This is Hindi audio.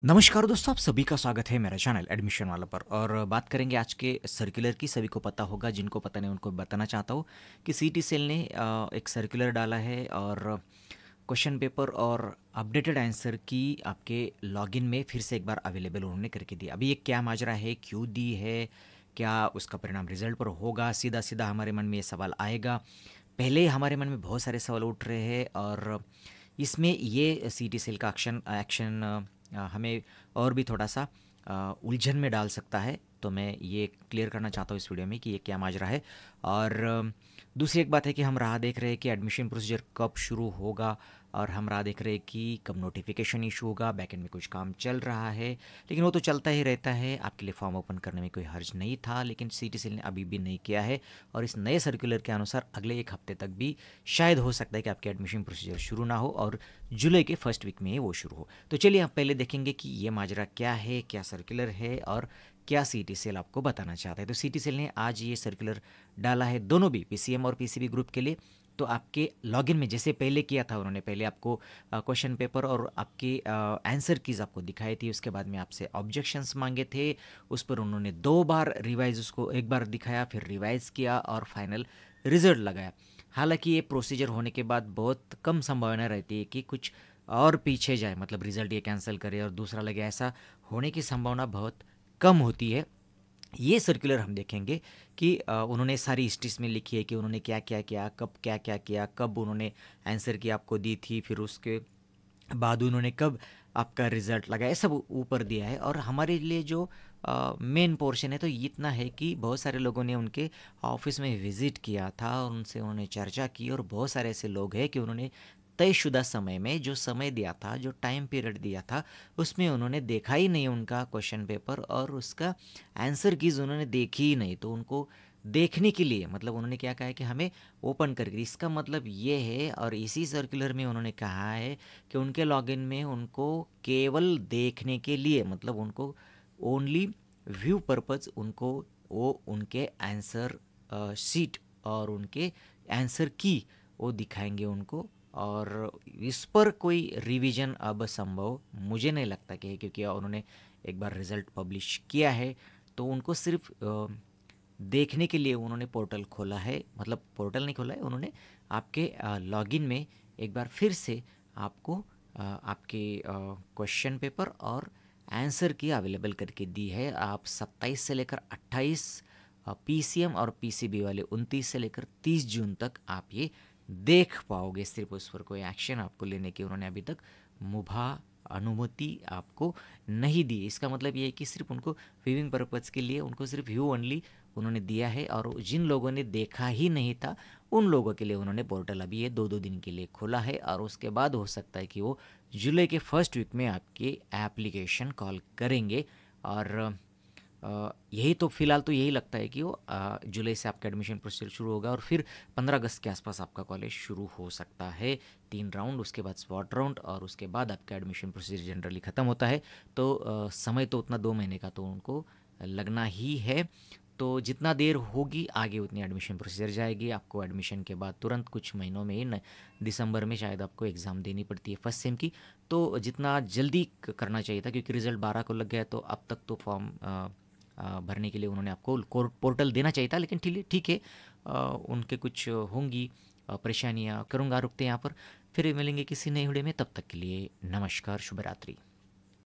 नमस्कार दोस्तों, आप सभी का स्वागत है मेरे चैनल एडमिशन वाला पर। और बात करेंगे आज के सर्कुलर की। सभी को पता होगा, जिनको पता नहीं उनको बताना चाहता हूँ कि सीटी सेल ने एक सर्कुलर डाला है और क्वेश्चन पेपर और अपडेटेड आंसर की आपके लॉगिन में फिर से एक बार अवेलेबल उन्होंने करके दिया। अभी ये क्या माजरा है, क्यों दी है, क्या उसका परिणाम रिजल्ट पर होगा, सीधा सीधा हमारे मन में ये सवाल आएगा। पहले हमारे मन में बहुत सारे सवाल उठ रहे हैं और इसमें ये सीटी सेल का एक्शन एक्शन हमें और भी थोड़ा सा उलझन में डाल सकता है। तो मैं ये क्लियर करना चाहता हूँ इस वीडियो में कि ये क्या माजरा है। और दूसरी एक बात है कि हम राह देख रहे हैं कि एडमिशन प्रोसीजर कब शुरू होगा, और हम राह देख रहे हैं कि कब नोटिफिकेशन इशू होगा। बैकएंड में कुछ काम चल रहा है, लेकिन वो तो चलता ही रहता है। आपके लिए फॉर्म ओपन करने में कोई हर्ज नहीं था, लेकिन सीटी सेल ने अभी भी नहीं किया है। और इस नए सर्कुलर के अनुसार अगले एक हफ्ते तक भी शायद हो सकता है कि आपके एडमिशन प्रोसीजर शुरू ना हो और जुलाई के फर्स्ट वीक में ही वो शुरू हो। तो चलिए हम पहले देखेंगे कि ये माजरा क्या है, क्या सर्कुलर है और क्या सीटी सेल आपको बताना चाहता है। तो सीटी सेल ने आज ये सर्कुलर डाला है दोनों भी, पीसीएम और पीसीबी ग्रुप के लिए। तो आपके लॉगिन में जैसे पहले किया था उन्होंने, पहले आपको क्वेश्चन पेपर और आपके आंसर कीज आपको दिखाई थी, उसके बाद में आपसे ऑब्जेक्शंस मांगे थे, उस पर उन्होंने 2 बार रिवाइज, उसको एक बार दिखाया, फिर रिवाइज किया और फाइनल रिजल्ट लगाया। हालांकि ये प्रोसीजर होने के बाद बहुत कम संभावना रहती है कि कुछ और पीछे जाए, मतलब रिजल्ट ये कैंसिल करे और दूसरा लगे, ऐसा होने की संभावना बहुत कम होती है। ये सर्कुलर हम देखेंगे कि उन्होंने सारी हिस्ट्री में लिखी है कि उन्होंने क्या क्या किया, कब क्या क्या किया, कब उन्होंने आंसर की आपको दी थी, फिर उसके बाद उन्होंने कब आपका रिजल्ट लगाया, सब ऊपर दिया है। और हमारे लिए जो मेन पोर्शन है तो इतना है कि बहुत सारे लोगों ने उनके ऑफिस में विज़िट किया था और उनसे उन्होंने चर्चा की, और बहुत सारे ऐसे लोग हैं कि उन्होंने तयशुदा समय में जो समय दिया था, जो टाइम पीरियड दिया था, उसमें उन्होंने देखा ही नहीं उनका क्वेश्चन पेपर और उसका आंसर कीज उन्होंने देखी ही नहीं। तो उनको देखने के लिए, मतलब उन्होंने क्या कहा है कि हमें ओपन करके, इसका मतलब ये है। और इसी सर्कुलर में उन्होंने कहा है कि उनके लॉगिन में उनको केवल देखने के लिए, मतलब उनको ओनली व्यू पर्पज़, उनको वो उनके आंसर शीट और उनके आंसर की वो दिखाएंगे उनको। और इस पर कोई रिवीजन अब संभव मुझे नहीं लगता कि है, क्योंकि उन्होंने एक बार रिज़ल्ट पब्लिश किया है। तो उनको सिर्फ देखने के लिए उन्होंने पोर्टल खोला है, मतलब पोर्टल नहीं खोला है उन्होंने, आपके लॉगिन में एक बार फिर से आपको आपके क्वेश्चन पेपर और आंसर की अवेलेबल करके दी है। आप 27 से लेकर 28, पीसीएम और पीसीबी वाले 29 से लेकर 30 जून तक आप ये देख पाओगे। सिर्फ उस पर कोई एक्शन आपको लेने की उन्होंने अभी तक मुभा अनुमति आपको नहीं दी। इसका मतलब ये है कि सिर्फ उनको व्यूइंग पर्पज़ के लिए उनको सिर्फ व्यू ओनली उन्होंने दिया है। और जिन लोगों ने देखा ही नहीं था उन लोगों के लिए उन्होंने पोर्टल अभी ये 2-2 दिन के लिए खोला है। और उसके बाद हो सकता है कि वो जुलाई के फर्स्ट वीक में आपके एप्लीकेशन कॉल करेंगे। और यही तो फ़िलहाल तो यही लगता है कि वो जुलाई से आपका एडमिशन प्रोसीजर शुरू होगा और फिर 15 अगस्त के आसपास आपका कॉलेज शुरू हो सकता है। 3 राउंड, उसके बाद स्पॉट राउंड और उसके बाद आपका एडमिशन प्रोसीजर जनरली ख़त्म होता है। तो समय तो उतना 2 महीने का तो उनको लगना ही है। तो जितना देर होगी आगे उतनी एडमिशन प्रोसीजर जाएगी। आपको एडमिशन के बाद तुरंत कुछ महीनों में ही दिसंबर में शायद आपको एग्ज़ाम देनी पड़ती है फर्स्ट सेम की। तो जितना जल्दी करना चाहिए था, क्योंकि रिज़ल्ट 12 को लग गया, तो अब तक तो फॉर्म भरने के लिए उन्होंने आपको पोर्टल देना चाहिए था। लेकिन ठीक है, उनके कुछ होंगी परेशानियाँ। करूँगा रुकते हैं यहाँ पर, फिर मिलेंगे किसी नए वीडियो में। तब तक के लिए नमस्कार, शुभ रात्रि।